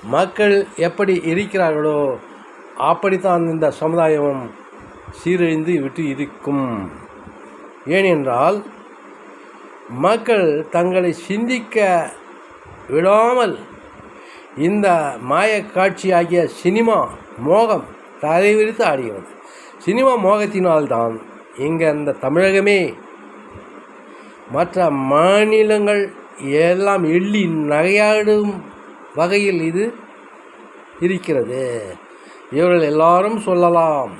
மக்கள் எப்படி இருக்கிறார்களோ அப்படித்தான் இந்த சமுதாயம் சீரழிந்து விட்டு இருக்கும். ஏனென்றால் மக்கள் தங்களை சிந்திக்க விடாமல் இந்த மாயக்காட்சியாகிய சினிமா மோகம் தலைவிரித்து ஆடுகிறது. சினிமா மோகத்தினால்தான் இங்கே இந்த தமிழகமே மற்ற மாநிலங்கள் எல்லாம் எள்ளி நகையாடும் வகையில் இது இருக்கிறது. இவர்கள் எல்லாரும் சொல்லலாம்,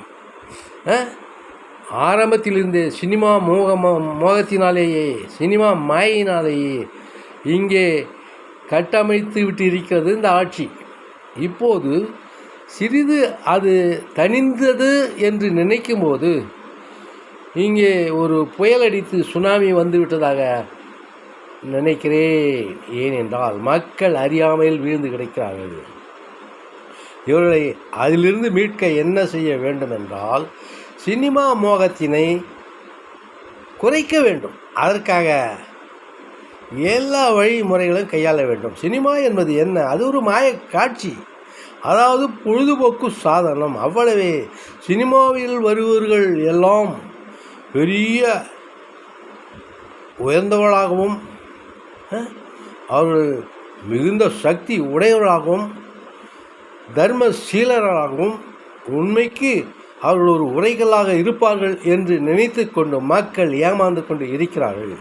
ஆரம்பத்திலிருந்து சினிமா மோகத்தினாலேயே சினிமா மாயினாலேயே இங்கே கட்டமைத்து விட்டு இருக்கிறது இந்த ஆட்சி. இப்போது சிறிது அது தணிந்தது என்று நினைக்கும்போது இங்கே ஒரு புயல் அடித்து சுனாமி வந்துவிட்டதாக நினைக்கிறேன். ஏனென்றால் மக்கள் அறியாமையில் வீழ்ந்து கிடக்கிறார்கள். இவர்களை அதிலிருந்து மீட்க என்ன செய்ய வேண்டும் என்றால் சினிமா மோகத்தினை குறைக்க வேண்டும். அதற்காக எல்லா வழிமுறைகளும் கையாள வேண்டும். சினிமா என்பது என்ன? அது ஒரு மாய காட்சி, அதாவது பொழுதுபோக்கு சாதனம், அவ்வளவே. சினிமாவில் வருபவர்கள் எல்லாம் பெரிய உயர்ந்தவர்களாகவும் அவர்கள் மிகுந்த சக்தி உடையவர்களாகவும் தர்மசீலர்களாகவும் உண்மைக்கு அவர்கள் ஒரு உரைகளாக இருப்பார்கள் என்று நினைத்து கொண்டு மக்கள் ஏமாந்து கொண்டு இருக்கிறார்கள்.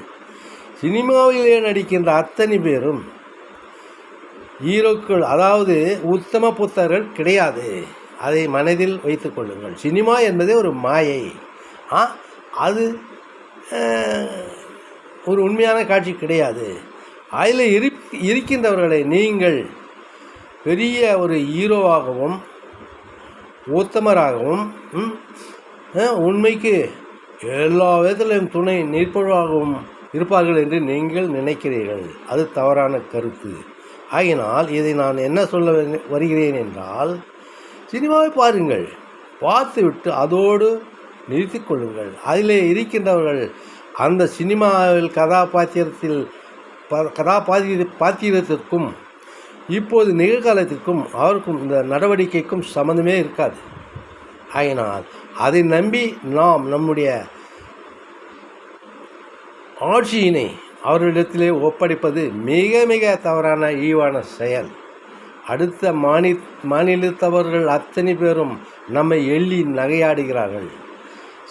சினிமாவிலே நடிக்கின்ற அத்தனை பேரும் ஹீரோக்கள், அதாவது உத்தம புத்தர்கள் கிடையாது. அதை மனதில் வைத்து கொள்ளுங்கள். சினிமா என்பதே ஒரு மாயை. அது ஒரு உண்மையான காட்சி கிடையாது. அதில் இருக்கின்றவர்களை நீங்கள் பெரிய ஒரு ஹீரோவாகவும் உத்தமராகவும் உண்மைக்கு எல்லா விதத்திலும் துணை நிற்பவர்களாகவும் இருப்பார்கள் என்று நீங்கள் நினைக்கிறீர்கள். அது தவறான கருத்து. ஆகினால் இதை நான் என்ன சொல்ல வருகிறேன் என்றால், சினிமாவை பாருங்கள், பார்த்துவிட்டு அதோடு நிறுத்தி கொள்ளுங்கள். அதிலே இருக்கின்றவர்கள் அந்த சினிமாவில் கதாபாத்திரத்திற்கும் இப்போது நிகழ்காலத்திற்கும் அவருக்கும் இந்த நடவடிக்கைக்கும் சம்மந்தமே இருக்காது. ஆகினால் அதை நம்பி நாம் நம்முடைய ஆட்சியினை அவர்களிடத்திலே ஒப்படைப்பது மிக மிக தவறான இழிவான செயல். அடுத்த மாநிலத்தவர்கள் அத்தனை பேரும் நம்மை எள்ளி நகையாடுகிறார்கள்.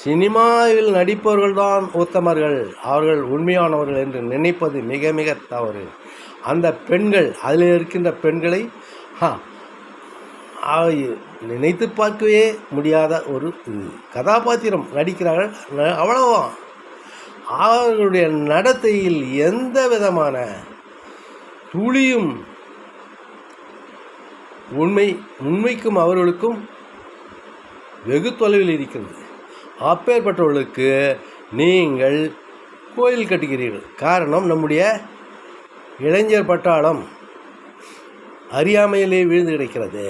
சினிமாவில் நடிப்பவர்கள்தான் உத்தமர்கள், அவர்கள் உண்மையானவர்கள் என்று நினைப்பது மிக மிக தவறு. அந்த பெண்கள், அதில் இருக்கின்ற பெண்களை நினைத்து பார்க்கவே முடியாத ஒரு கதாபாத்திரம் நடிக்கிறார்கள், அவ்வளவுதான். அவர்களுடைய நடத்தையில் எந்த விதமான துளியும் உண்மைக்கும் அவர்களுக்கும் வெகு தொலைவில் இருக்கிறது. அப்பேற்பட்டவர்களுக்கு நீங்கள் கோயில் கட்டுகிறீர்கள். காரணம், நம்முடைய இளைஞர் பட்டாளம் அறியாமையிலே வீழ்ந்து கிடக்கிறது.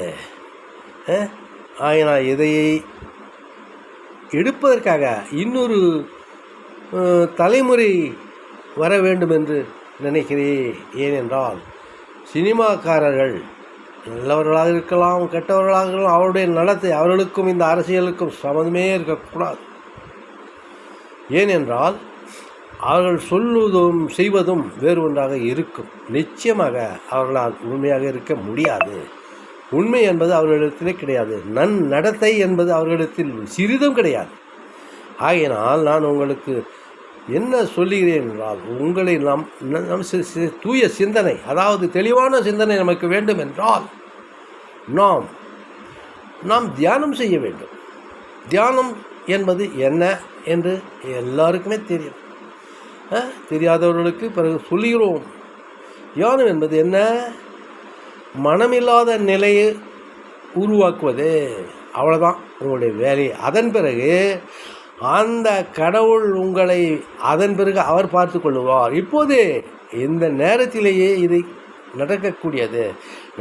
ஆனால் இதையை எடுப்பதற்காக இன்னொரு தலைமுறை வர வேண்டும் என்று நினைக்கிறேன். ஏனென்றால் சினிமாக்காரர்கள் நல்லவர்களாக இருக்கலாம், கெட்டவர்களாக இருக்கலாம், அவருடைய நடத்தை அவர்களுக்கும் இந்த அரசியலுக்கும் சம்மந்தமே இருக்கக்கூடாது. ஏனென்றால் அவர்கள் சொல்வதும் செய்வதும் வேறு ஒன்றாக இருக்கும். நிச்சயமாக அவர்களால் உண்மையாக இருக்க முடியாது. உண்மை என்பது அவர்களிடத்திலே கிடையாது. நடத்தை என்பது அவர்களிடத்தில் சிறிதும் கிடையாது. ஆகையினால் நான் உங்களுக்கு என்ன சொல்லுகிறேன் என்றால், உங்களை நம் தூய சிந்தனை, அதாவது தெளிவான சிந்தனை நமக்கு வேண்டும் என்றால் நாம் தியானம் செய்ய வேண்டும். தியானம் என்பது என்ன என்று எல்லாருக்குமே தெரியும். தெரியாதவர்களுக்கு பிறகு சொல்லுகிறோம். தியானம் என்பது என்ன? மனமில்லாத நிலையை உருவாக்குவது, அவ்வளோதான் உங்களுடைய வேலை. அதன் பிறகு அந்த கடவுள் உங்களை அதன் பிறகு அவர் பார்த்து கொள்ளுவார். இப்போது இந்த நேரத்திலேயே இது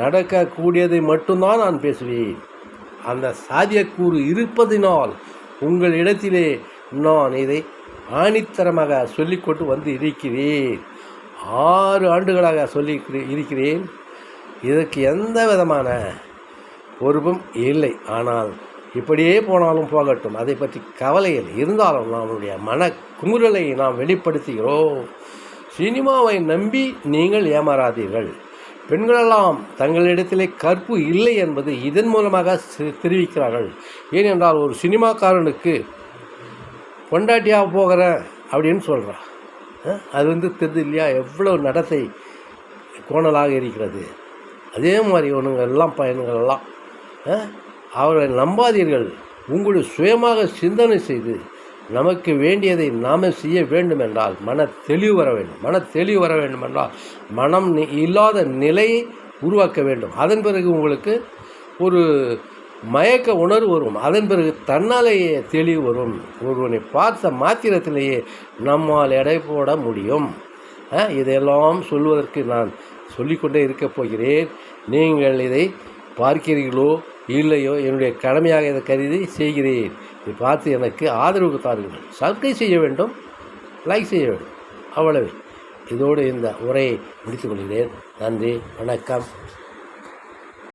நடக்கக்கூடியதை மட்டும்தான் நான் பேசுவேன். அந்த சாத்தியக்கூறு இருப்பதினால் உங்கள் இடத்திலே நான் இதை ஆணித்தரமாக சொல்லிக்கொண்டு வந்து இருக்கிறேன். 6 ஆண்டுகளாக சொல்லி இருக்கிறேன். இதற்கு எந்த விதமான பொறுப்பும் இல்லை. ஆனால் இப்படியே போனாலும் போகட்டும், அதை பற்றி கவலையில் இருந்தாலும் நம்முடைய மன குமுறலை நாம் வெளிப்படுத்துகிறோம். சினிமாவை நம்பி நீங்கள் ஏமாறாதீர்கள். பெண்களெல்லாம் தங்களிடத்திலே கற்பு இல்லை என்பது இதன் மூலமாக தெரிவிக்கிறார்கள். ஏனென்றால் ஒரு சினிமாக்காரனுக்கு பொண்டாட்டியாக போகிறேன் அப்படின்னு சொல்கிறான். அது தெரியுது இல்லையா, எவ்வளோ நடத்தை கோணலாக இருக்கிறது. அதே மாதிரி ஒன்றுங்கள்லாம் பையன்களெல்லாம் அவர்களை நம்பாதீர்கள். உங்களுடைய சுயமாக சிந்தனை செய்து நமக்கு வேண்டியதை நாம் செய்ய வேண்டுமென்றால் மன தெளிவு வர வேண்டும். மன தெளிவு வர வேண்டுமென்றால் மனம் இல்லாத நிலையை உருவாக்க வேண்டும். அதன் பிறகு உங்களுக்கு ஒரு மயக்க உணர்வு வரும். அதன் பிறகு தன்னாலேயே தெளிவு வரும். ஒருவனை பார்த்த மாத்திரத்திலேயே நம்மால் எடை போட முடியும். இதையெல்லாம் சொல்வதற்கு நான் சொல்லிக்கொண்டே இருக்கப் போகிறேன். நீங்கள் இதை பார்க்கிறீர்களோ இல்லையோ, என்னுடைய கடமையாக இதை கருதி செய்கிறேன். இதை பார்த்து எனக்கு ஆதரவு தாருங்கள். சப்ஸ்கிரைப் செய்ய வேண்டும், லைக் செய்ய வேண்டும், அவ்வளவு. இதோடு இந்த உரையை முடித்துக் கொள்கிறேன். நன்றி, வணக்கம்.